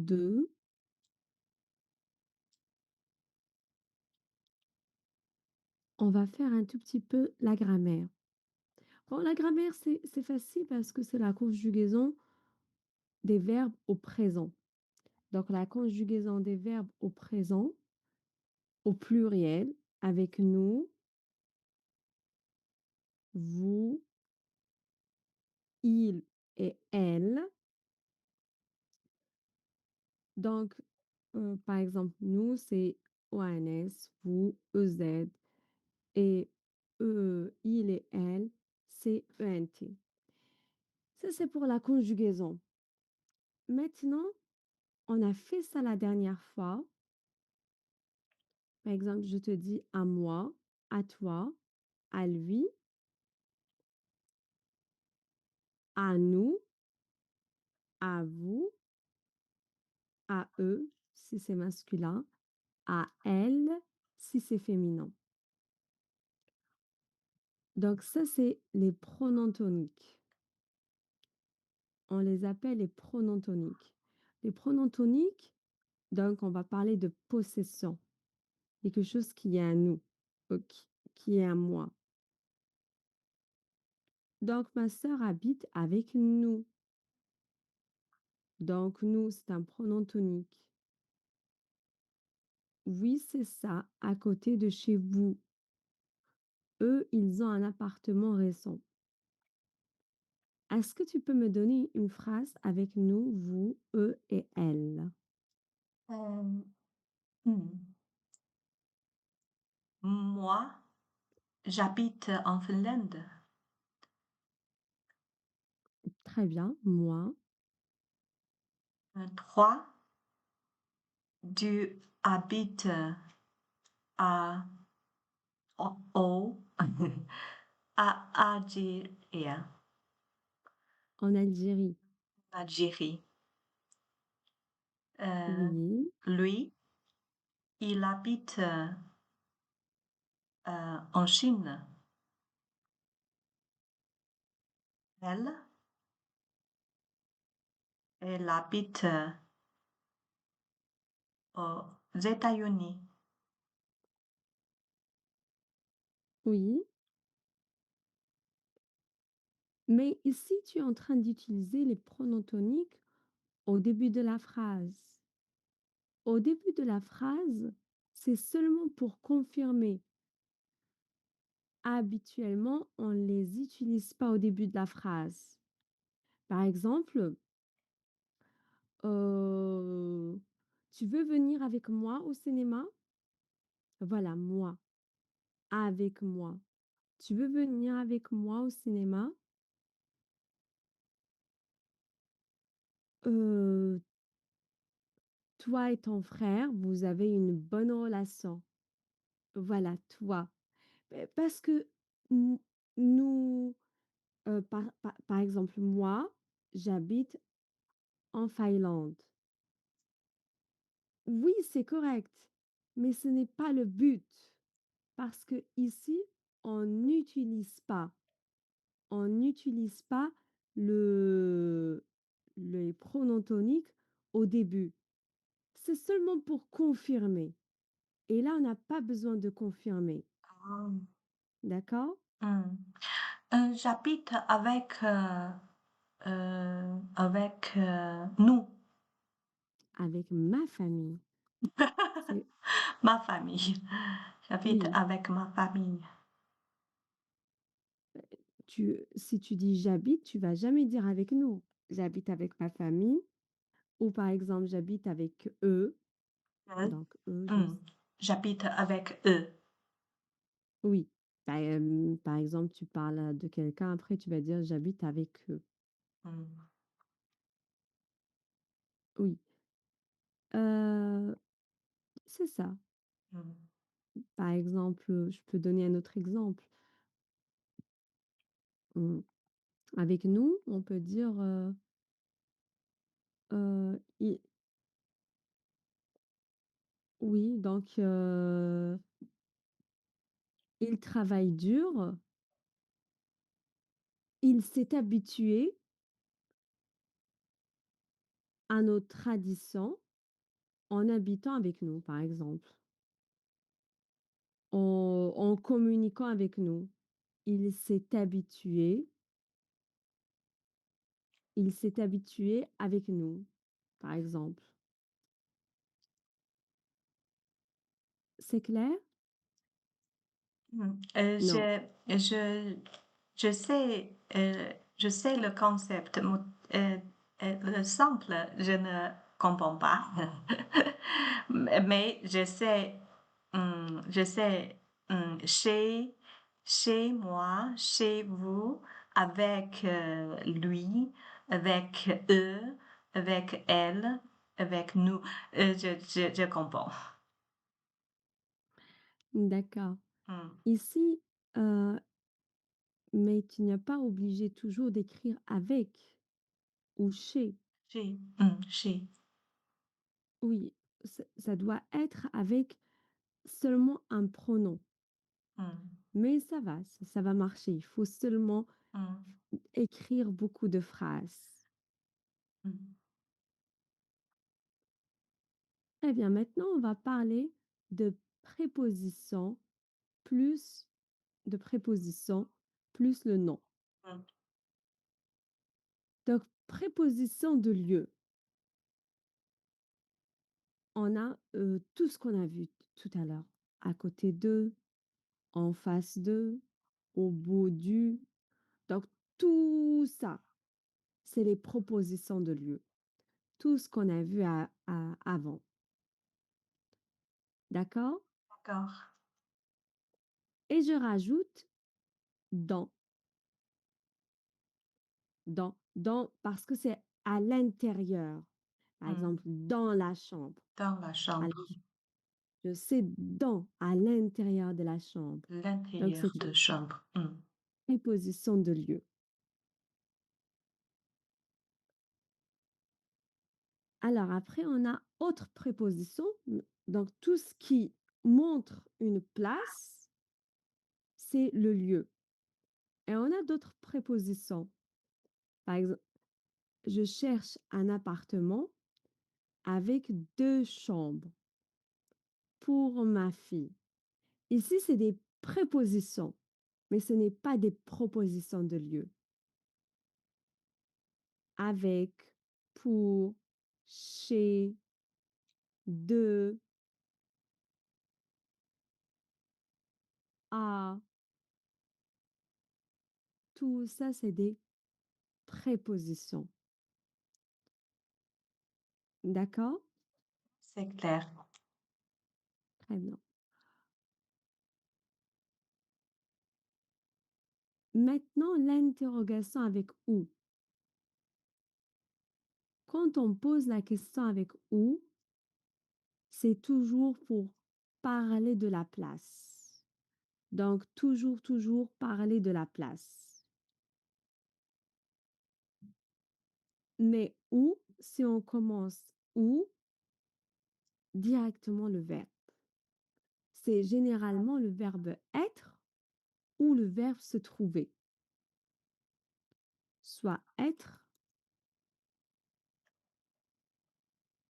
2, on va faire un tout petit peu la grammaire. Bon, la grammaire, c'est facile parce que c'est la conjugaison des verbes au présent. Donc, la conjugaison des verbes au présent, au pluriel, avec nous, vous, il et elle. Donc, par exemple, nous, c'est ONS, vous, EZ, et il et elle, c'est ENT. Ça, c'est pour la conjugaison. Maintenant, on a fait ça la dernière fois. Par exemple, je te dis à moi, à toi, à lui, à nous, à vous, à eux, si c'est masculin, à elle, si c'est féminin. Donc ça, c'est les pronoms toniques. On les appelle les pronoms toniques. Les pronoms toniques, donc on va parler de possession, quelque chose qui est à nous, qui est à moi. Donc ma sœur habite avec nous. Donc nous, c'est un pronom tonique. Oui, c'est ça, à côté de chez vous. Eux, ils ont un appartement récent. Est-ce que tu peux me donner une phrase avec nous, vous, eux et elle? Euh, hmm. Moi, j'habite en Finlande. Très bien, moi. Toi, tu habites à, au, à Algérie. En Algérie. Algérie. Euh, Oui, lui, il habite en Chine. Elle, elle habite aux États-Unis. oui. Mais ici, tu es en train d'utiliser les pronoms toniques au début de la phrase. Au début de la phrase, c'est seulement pour confirmer. Habituellement, on ne les utilise pas au début de la phrase. Par exemple, euh, tu veux venir avec moi au cinéma? Voilà, moi, avec moi. Tu veux venir avec moi au cinéma? Euh, Toi et ton frère, vous avez une bonne relation. Voilà, toi. Parce que n- nous, par exemple, moi, j'habite en Finlande. Oui, c'est correct, mais ce n'est pas le but. Parce que ici, on n'utilise pas le, les pronoms toniques au début. C'est seulement pour confirmer. Et là, on n'a pas besoin de confirmer. Ah, D'accord? hmm. J'habite avec nous, Avec ma famille. C'est ma famille. J'habite oui. avec ma famille. Si tu dis j'habite, tu vas jamais dire avec nous. J'habite avec ma famille. Ou par exemple, j'habite avec eux. Euh, Donc, eux, hmm. J'habite avec eux. oui. Par exemple, tu parles de quelqu'un, après tu vas dire j'habite avec eux. Hmm. Oui. C'est ça. Hmm. Par exemple, je peux donner un autre exemple. Hum, Avec nous, on peut dire il- oui, donc il travaille dur, il s'est habitué à nos traditions en habitant avec nous, par exemple, en communiquant avec nous. Il s'est habitué il s'est habitué avec nous, par exemple. C'est clair? Non. Je je sais, je sais le concept, le simple, je ne comprends pas. Mais je sais, chez moi, chez vous, avec, lui, avec eux, avec elle, avec nous, je comprends. D'accord. Mmh. Ici, heu, mais tu n'es pas obligé toujours d'écrire avec ou chez. Chez. Oui, ça doit être avec seulement un pronom, Mmh. mais ça va marcher. Il faut seulement Mmh. écrire beaucoup de phrases. Mmh. Très bien, maintenant on va parler de prépositions plus de prépositions plus le nom. Mmh. Donc préposition de lieu, on a, tout ce qu'on a vu tout à l'heure. À côté de, en face de, au bout du. Donc tout ça, c'est les propositions de lieu. Tout ce qu'on a vu avant. D'accord? D'accord. Et je rajoute dans, dans parce que c'est à l'intérieur. Par Mmh. exemple, dans la chambre. Dans la Alors, chambre, je sais dans, à l'intérieur de la chambre. Donc, l'intérieur c'est une de chambre. Mmh. préposition de lieu. Alors après, on a autre préposition. Donc, tout ce qui montre une place, c'est le lieu. Et on a d'autres prépositions. Par exemple, je cherche un appartement avec 2 chambres pour ma fille. Ici, c'est des prépositions, mais ce n'est pas des propositions de lieu. Avec, pour, chez, de, à, tout ça, c'est des prépositions. D'accord? C'est clair. Très bien. Maintenant, l'interrogation avec où. Quand on pose la question avec où, c'est toujours pour parler de la place. Donc, toujours, toujours parler de la place. Mais où, si on commence où, directement le verbe. C'est généralement le verbe être ou le verbe se trouver. Soit être,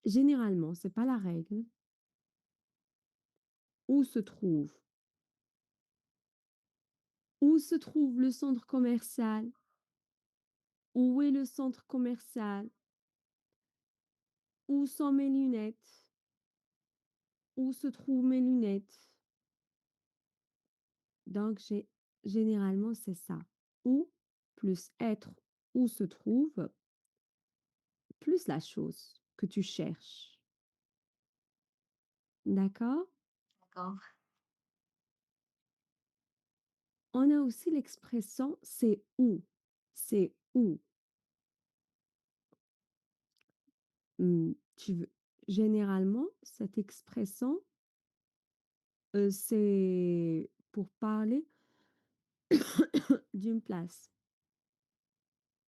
généralement, c'est pas la règle, où se trouve. Où se trouve le centre commercial? Où est le centre commercial? Où sont mes lunettes? Où se trouvent mes lunettes? Donc, généralement, c'est ça. Où plus être, où se trouve, plus la chose que tu cherches. D'accord? D'accord. On a aussi l'expression c'est où. C'est où. Tu veux, généralement, cette expression, c'est pour parler d'une place.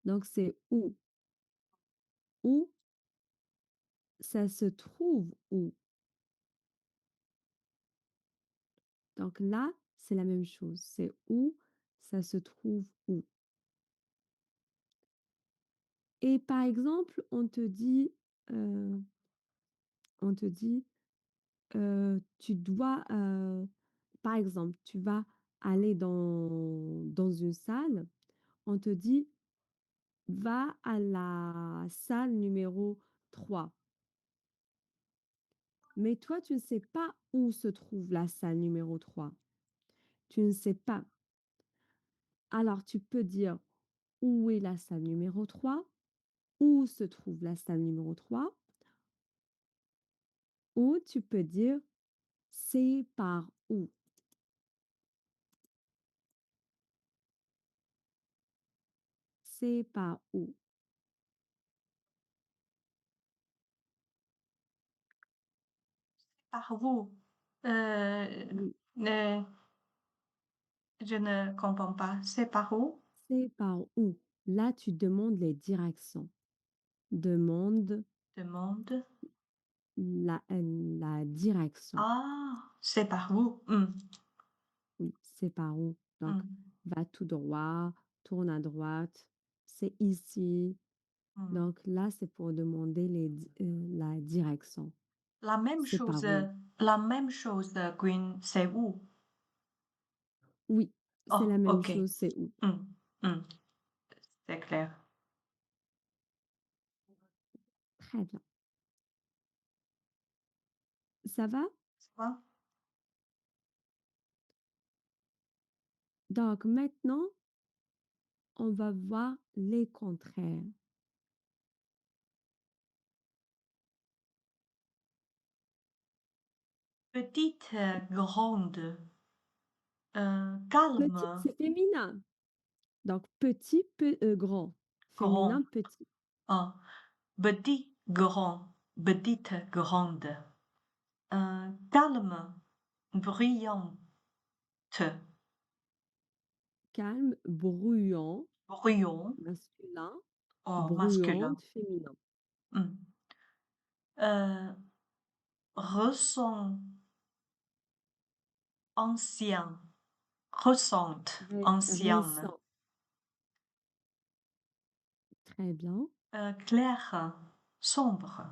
Donc, c'est où. Où ça se trouve où. Donc là, c'est la même chose. C'est où ça se trouve où. Et par exemple, on te dit heu, on te dit, tu dois, par exemple, tu vas aller dans une salle, on te dit: «Va à la salle numéro 3». Mais toi, tu ne sais pas où se trouve la salle numéro 3. Tu ne sais pas. Alors tu peux dire: «Où est la salle numéro 3? Où se trouve la salle numéro 3? Ou tu peux dire: «C'est par où? C'est par où?» Par vous. Heu, Oui, ne je ne comprends pas. C'est par où? c'est par où? Là, tu demandes les directions. Demande Demande. la direction. Ah! C'est par où? Mmh. Oui, c'est par où? Donc, Mmh. va tout droit, tourne à droite, c'est ici. Mmh. Donc là, c'est pour demander la direction. C'est par où? La même chose, Green, c'est où? Oui, c'est la Oh, même OK. chose, c'est où? Mmh. Mmh. C'est clair. Très bien. Ça va? Ça va? Donc maintenant, on va voir les contraires. Petite, grande, Petit, calme, c'est féminin. Donc petit, grand. grand. Féminin, petit. Ah, petit, grand, petite, grande. Calme, bruyante, Calme, bruyant, bruyant, masculin. oh, masculin. Bruyante, féminin. Mmh. Heu, ressent, ancien, ressente, ancienne. Récent. Très bien, Clair, sombre.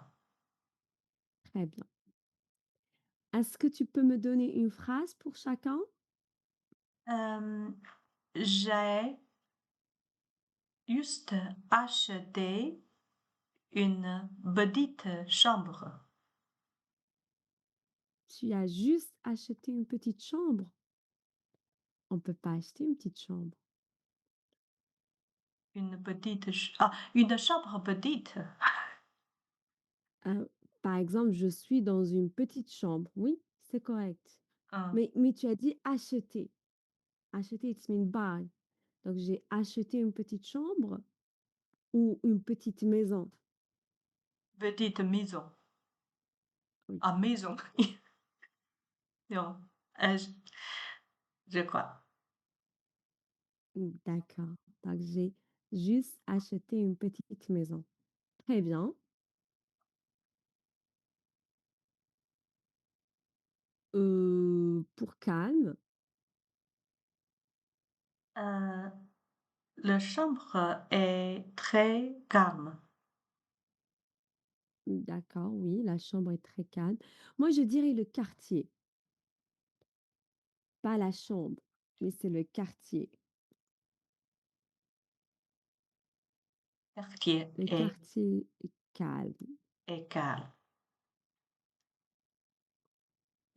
très bien. Est-ce que tu peux me donner une phrase pour chacun? Hem, j'ai juste acheté une petite chambre. Tu as juste acheté une petite chambre. On peut pas acheter une petite chambre. Une chambre petite. Par exemple, je suis dans une petite chambre. Oui, c'est correct. Hein, Mais tu as dit acheter. Acheter, it's mean buy. Donc j'ai acheté une petite chambre ou une petite maison. petite maison. Oui, Ah, maison. Non, je crois. d'accord. Donc j'ai juste acheté une petite maison. Très bien. Pour calme, Heu, la chambre est très calme. d'accord, oui, la chambre est très calme. Moi, je dirais le quartier, pas la chambre, mais c'est le quartier. Quartier Le quartier est calme. est calme.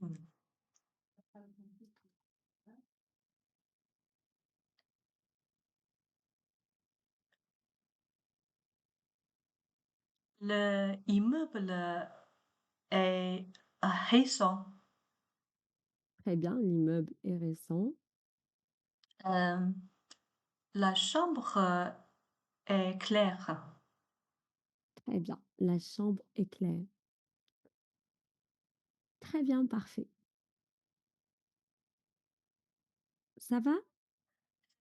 Mmh. Le immeuble est récent. Très bien, l'immeuble est récent. Hem, la chambre est claire. Très bien, la chambre est claire. Très bien, parfait. Ça va?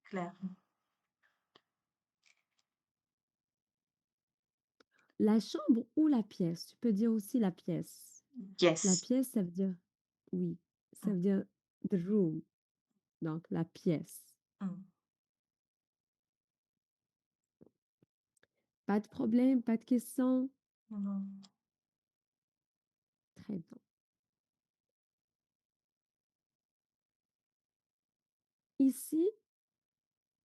Claire. La chambre ou la pièce? Tu peux dire aussi la pièce. La Yes. pièce, ça veut dire oui, ça Mmh. veut dire the room, donc la pièce. Mmh. Pas de problème, pas de questions? Non. Très bien. Ici,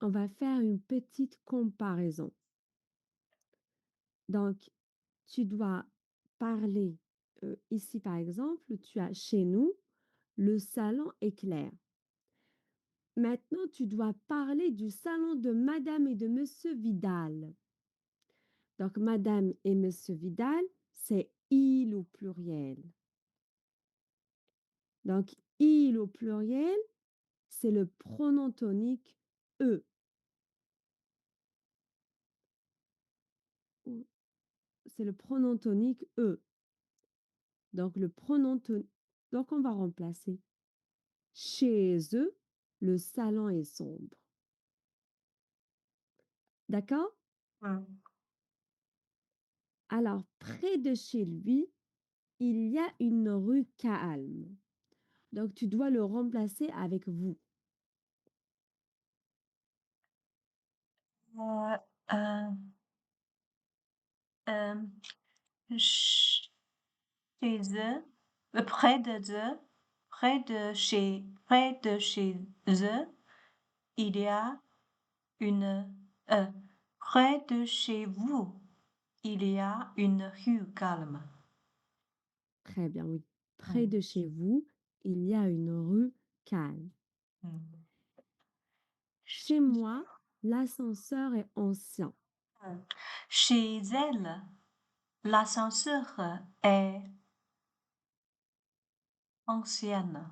on va faire une petite comparaison. Donc, tu dois parler, ici, par exemple, tu as chez nous, le salon est clair. Maintenant, tu dois parler du salon de madame et de monsieur Vidal. Donc, madame et monsieur Vidal, c'est il au pluriel. Donc, il au pluriel, c'est le pronom tonique eux. Ou c'est le pronom tonique eux. Donc, donc, on va remplacer. Chez eux, le salon est sombre. D'accord? Mmh. Alors, près de chez lui, il y a une rue calme. Donc, tu dois le remplacer avec vous. Heu, hem, ch chez eux, près de chez eux, il y a une, près de chez vous, il y a une rue calme. Très bien, oui. Près Mmh. de chez vous, il y a une rue calme. Mmh. Chez moi, l'ascenseur est ancien. Mmh. Chez elle, l'ascenseur est ancienne.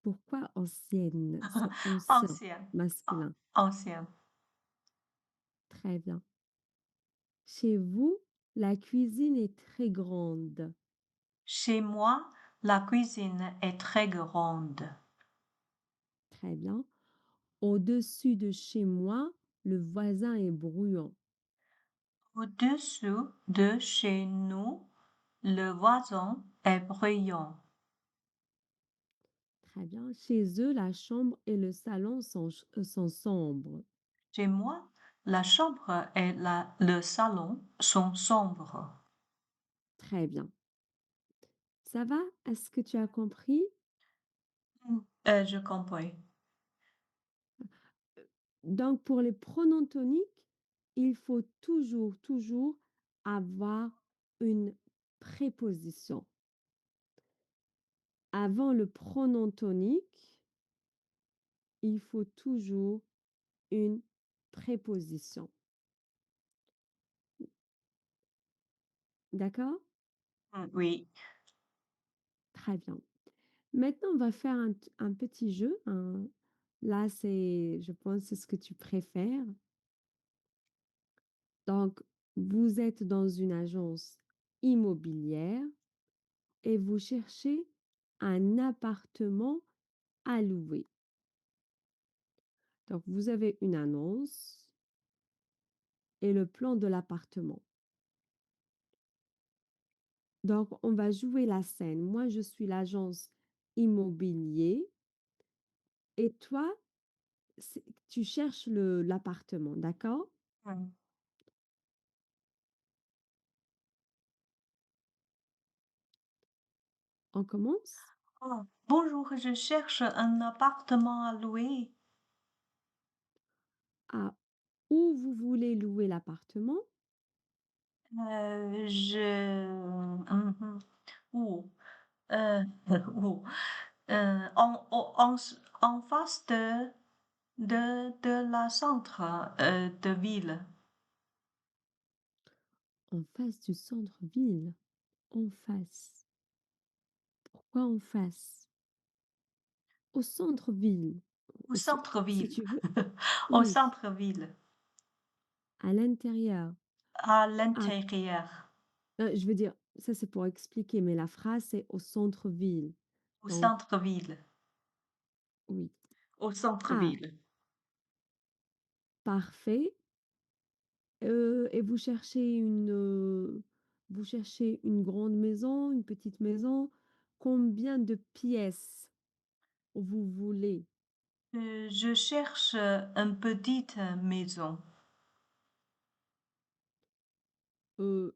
Pourquoi ancienne? C'est ancien, Ancienne, a masculin. ancienne. Très bien. Chez vous, la cuisine est très grande. Chez moi, la cuisine est très grande. Très bien. Au-dessus de chez moi, le voisin est bruyant. Au-dessous de chez nous, le voisin est bruyant. Très bien. Chez eux, la chambre et le salon sont sombres. Chez moi, la chambre et le salon sont sombres. Très bien. Ça va? Est-ce que tu as compris? Je comprends. Donc, pour les pronoms toniques, il faut toujours avoir une préposition. Avant le pronom tonique, il faut toujours une préposition. D'accord? Oui. Très bien. Maintenant, on va faire un petit jeu. Là, je pense, c'est ce que tu préfères. Donc, vous êtes dans une agence immobilière et vous cherchez un appartement à louer. Donc, vous avez une annonce et le plan de l'appartement. Donc, on va jouer la scène. Moi, je suis l'agence immobilier et toi, tu cherches l'appartement, d'accord? Mm. On commence Oh, bonjour, je cherche un appartement à louer. à où vous voulez louer l'appartement. Mhm. Où? Où? En face de la centre de ville. En face du centre-ville. En face. Pourquoi en face? Au centre-ville. Au Si centre-ville. tu veux, Au oui, centre-ville. à l'intérieur. À Ah, l'intérieur. je veux dire, ça c'est pour expliquer, mais la phrase c'est au centre-ville. Au Donc, centre-ville. oui. Au Ah, centre-ville. parfait. Et vous cherchez une grande maison, une petite maison. Combien de pièces vous voulez? Je cherche une petite maison. Heu,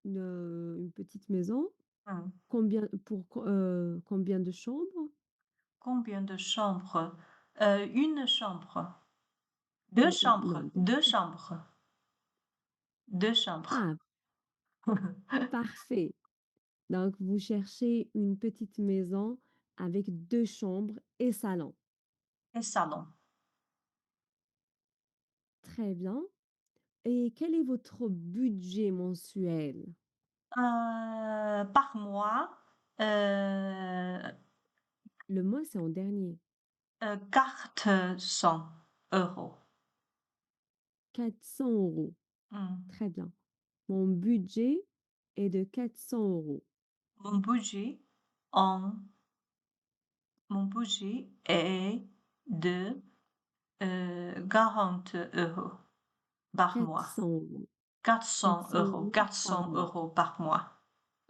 une petite maison? Hmm. Combien de chambres? Combien de chambres? Une chambre. Deux Non, chambres. deux Deux chambres. chambres. Deux chambres. Ah, parfait. Donc vous cherchez une petite maison avec 2 chambres et salon. Et salon. Très bien. Et quel est votre budget mensuel? Par mois, euh, Le mois, c'est en dernier. 400 €. 400 €. Hmm. Très bien. Mon budget est de 400 €. Mon budget en Mon budget est de 40 € par mois. 400 €. 400 400 euros, € quatre par cents mois. euros par mois.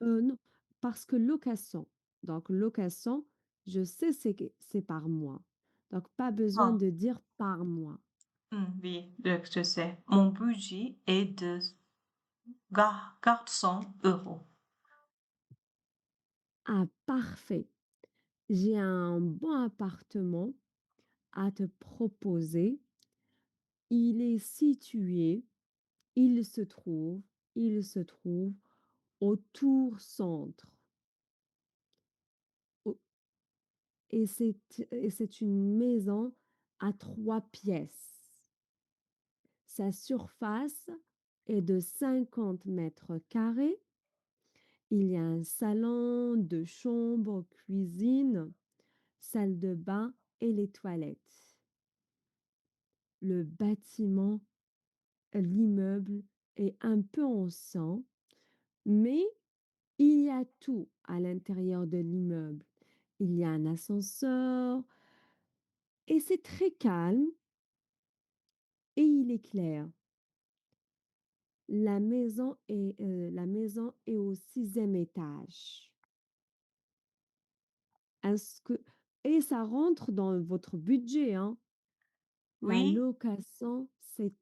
Non, parce que location. Donc location, je sais c'est par mois. Donc pas besoin Ah, de dire par mois. oui, je sais. Mon budget est de 400 €. Ah, parfait. J'ai un bon appartement à te proposer. Il est situé, il se trouve, il se trouve au Tour Centre. Au- et c'est une maison à 3 pièces. Sa surface est de 50 mètres carrés. Il y a un salon, deux chambres, cuisine, salle de bain et les toilettes. Le bâtiment, l'immeuble est un peu ancien, mais il y a tout à l'intérieur de l'immeuble. Il y a un ascenseur et c'est très calme et il est clair. La maison est au 6e étage. Est-ce que et ça rentre dans votre budget, hein. La Oui, location, c'est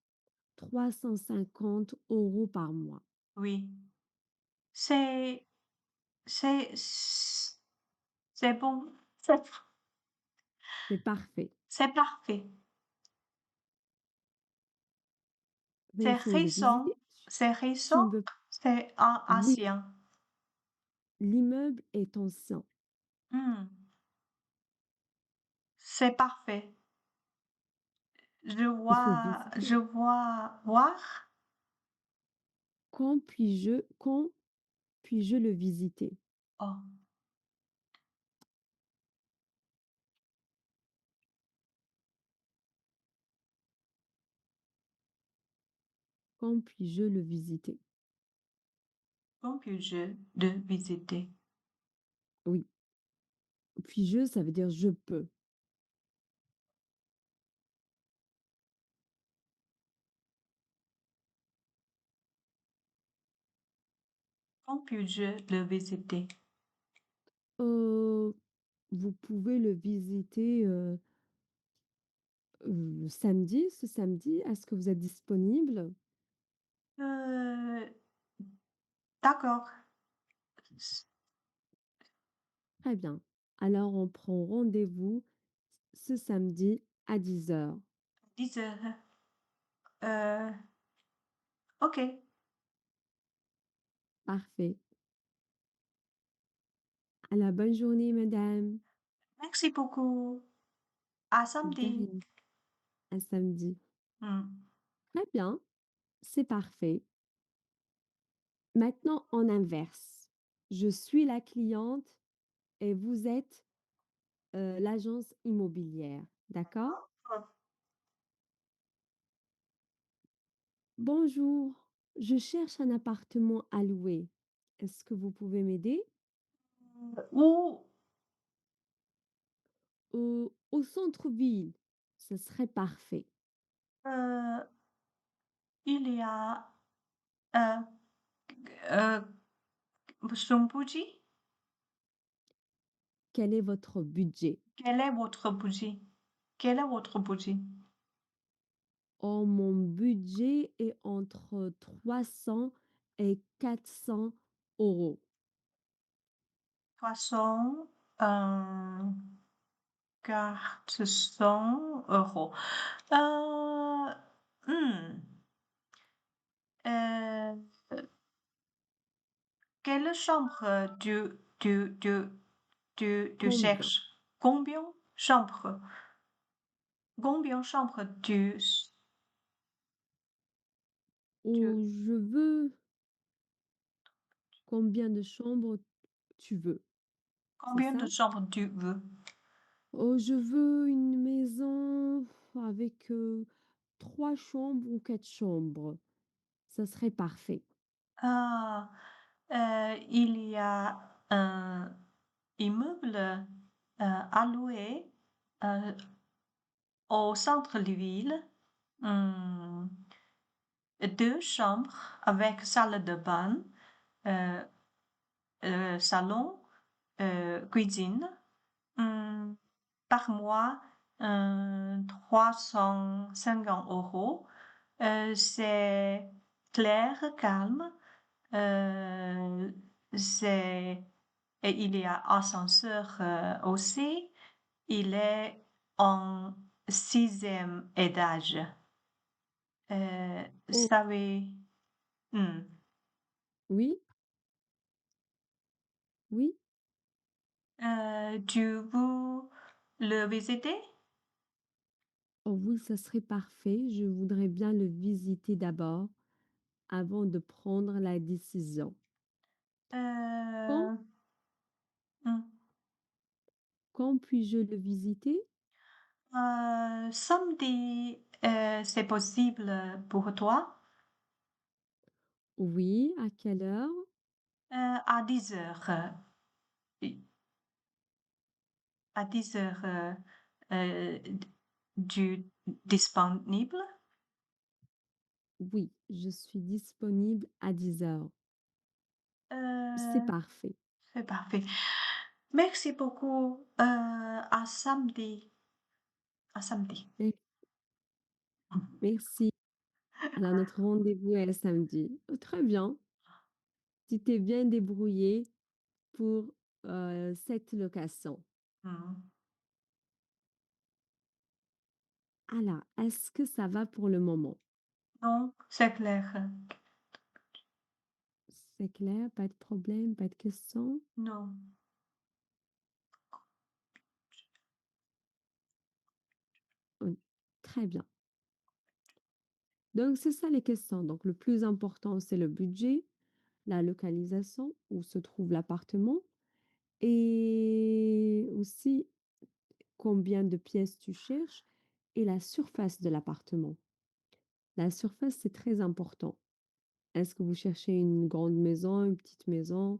350 € par mois. oui. C'est, c'est, c'est bon. C'est parfait. C'est parfait. Mais C'est il faut le récent. visiter. C'est Tu récent. ne veux C'est Oui, ancien. l'immeuble est ancien. Hmm. C'est parfait. Il faut visiter. Je vois voir. Quand puis-je le visiter? Oh, Quand puis-je le visiter? puis-je de visiter? Oui, puis-je, ça veut dire je peux. Quand puis-je le visiter? Heu, Vous pouvez le visiter, samedi, ce samedi. Est-ce que vous êtes disponible? Euh, d'accord. Très bien. Alors on prend rendez-vous ce samedi à 10 heures. 10 heures. Euh, ok. Parfait. À la bonne journée, madame. Merci beaucoup. À De samedi. rien. À samedi. Hmm. Très bien, c'est parfait. Maintenant, on inverse. Je suis la cliente et vous êtes, l'agence immobilière, d'accord? Bonjour, je cherche un appartement à louer. Est-ce que vous pouvez m'aider? Où Au centre-ville, ce serait parfait. euh, il y a euh, euh, son budget? Quel est votre budget? Quel est votre budget? Quel est votre budget? Oh, mon budget est entre 300 et 400 €. Poisson, 400 €. Euh, hmm, euh, quelle chambre tu Combien? cherches? Chambres? Combien chambres tu, Oh, je veux combien de chambres tu veux, c'est combien de ça? chambres tu veux? Oh, je veux une maison avec, 3 chambres ou 4 chambres. Ça serait parfait. Ah, il y a un immeuble à louer euh, au centre de ville. Hmm, deux chambres avec salle de bain, euh, salon, cuisine. Hmm, par mois, 350 €. C'est clair, calme. Euh, c'est, et il y a ascenseur aussi. Il est en sixième étage. Oh, Savez, hmm. oui, oui, Tu veux le visiter? oh oui, ça serait parfait. Je voudrais bien le visiter d'abord avant de prendre la décision. Quand Euh, hmm. quand puis-je le visiter? Samedi, c'est possible pour toi? Oui, à quelle heure? À 10 heures. À 10 heures, du disponible? Oui, je suis disponible à 10 heures. C'est Euh, parfait. c'est parfait. Merci beaucoup. À samedi. À samedi. Me merci. Alors notre rendez-vous est samedi. Oh, très bien. Tu t'es bien débrouillé pour, cette location. Hmm. Alors, est-ce que ça va pour le moment? Non, c'est clair. C'est clair, pas de problème, pas de questions? Non. Oui, très bien. Donc c'est ça les questions. Donc le plus important, c'est le budget, la localisation, où se trouve l'appartement et aussi combien de pièces tu cherches et la surface de l'appartement. La surface, c'est très important. Est-ce que vous cherchez une grande maison, une petite maison?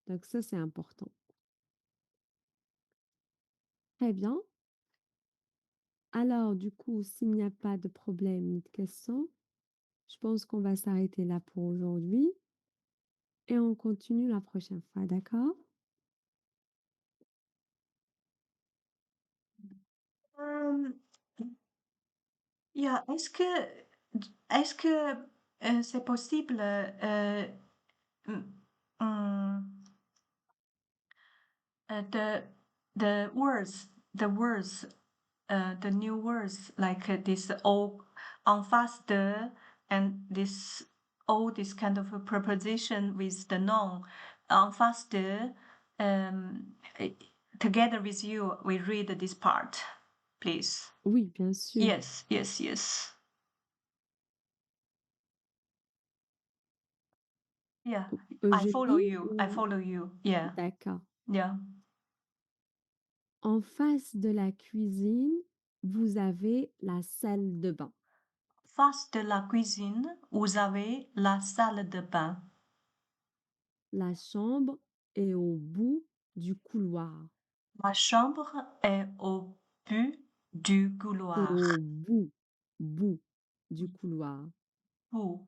Donc ça, c'est important. Très bien. Alors, du coup, s'il n'y a pas de problème ni de questions, je pense qu'on va s'arrêter là pour aujourd'hui et on continue la prochaine fois, d'accord? Euh, yeah, est-ce que c'est possible mm, mm, the the words the new words like this all en face de and this all this kind of a preposition with the noun en face de eh, together with you we read this part please. Oui, bien sûr. Yes, yes, yes. Yeah, I Je follow lis you. I ou follow you. Yeah, d'accord. yeah. En face de la cuisine, vous avez la salle de bain. Face de la cuisine, vous avez la salle de bain. La chambre est au bout du couloir. La chambre est au but du C'est au couloir. bout du couloir. Bout,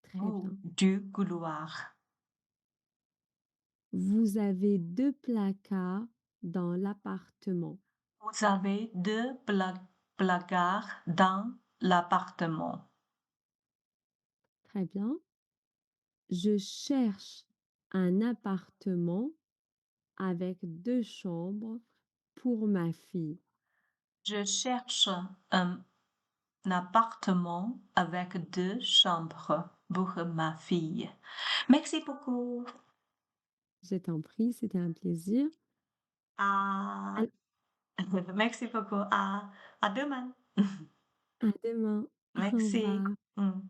Très bout bien. du couloir. Vous avez 2 placards dans l'appartement. Vous avez deux bagarre dans l'appartement. Très bien. Je cherche un appartement avec 2 chambres pour ma fille. Je cherche un appartement avec 2 chambres pour ma fille. Merci beaucoup. Je t'en prie, c'était un plaisir. À À merci beaucoup. À demain. à demain. Au Merci. revoir. Mmh.